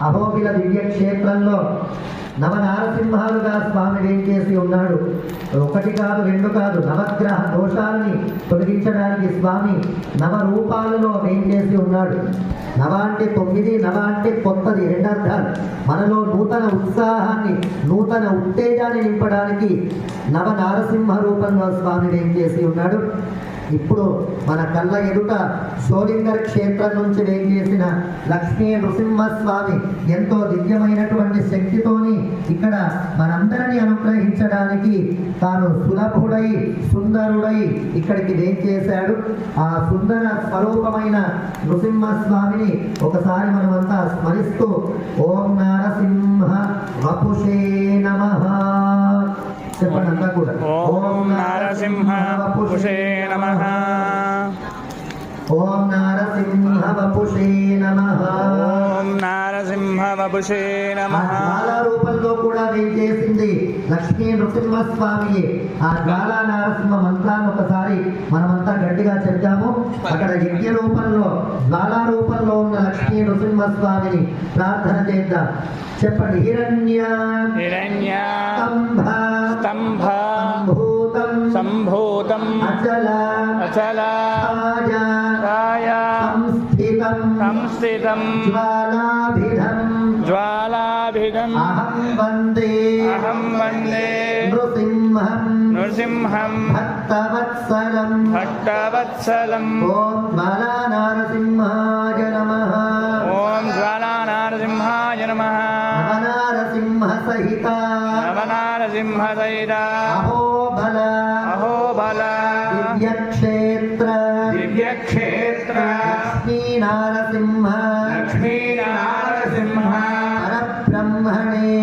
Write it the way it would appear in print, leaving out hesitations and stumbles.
అహోబిల దివ్య క్షేత్రంలో నవనారసింహాలుగా స్వామి వేంచేసి ఉన్నాడు. ఒకటి కాదు, రెండు కాదు, నవగ్రహ దోషాలని తొలగించడానికి స్వామి నవ రూపాలలో వేంచేసి ఉన్నాడు. నవ అంటే 9, నవ అంటే కొత్తది, రెండర్థాలు. మనలో నూతన ఉత్సాహాన్ని, నూతన ఉత్తేజాన్ని నింపడానికి నవ నారసింహ రూపంలో స్వామి వేంచేసి ఉన్నాడు. ఇప్పుడు మన కళ్ళ ఎదుట షోలింగర్ క్షేత్రం నుంచి వేంచేసిన లక్ష్మీ నృసింహస్వామి ఎంతో దివ్యమైనటువంటి శక్తితోని ఇక్కడ మనందరినీ అనుగ్రహించడానికి తాను సులభుడై సుందరుడై ఇక్కడికి వేంచేశాడు. ఆ సుందర స్వరూపమైన నృసింహస్వామిని ఒకసారి మనమంతా స్మరిస్తూ ఓం నారసింహ వపుషే నమః చెప్పండి అంతా కూడా. ఓం నారసింహ వపుషే నమః. ఓం నారసింహ వపుషే నమః. ఓం నారసింహ వపుషే నమః. జ్వాలా రూపంలో కూడా వేంచేసింది లక్ష్మీ నృసింహస్వామి. ఆ జ్వాలా నారసింహ మంత్రాన్ని ఒకసారి మనమంతా గట్టిగా చెప్తాము. అక్కడ యజ్ఞ రూపంలో, జ్వాలా రూపంలో ఉన్న లక్ష్మీ నృసింహస్వామిని ప్రార్థన చేద్దాం. చెప్పండి. హిరణ్య హిరణ్య స్తంభ స్తంభ సంభూతం సంభూతం అచల అచల రాజ రాయ సంస్థితం సంస్థితం జ్వాలాభిధం జ్వాలాభిధం అహం వందే నృసింహం నృసింహం భక్తవత్సలం భక్తవత్సలం. ఓం జ్వాలా నారసింహాయ నమః. ఓం జ్వాలా నారసింహాయ నమః. నవనారసింహ సహిత నవనారసింహ సహిత అహోబల అహోబల దివ్యక్షేత్ర దివ్యక్షేత్ర లక్ష్మీ నారసింహ లక్ష్మీ నారసింహ పరబ్రహ్మణే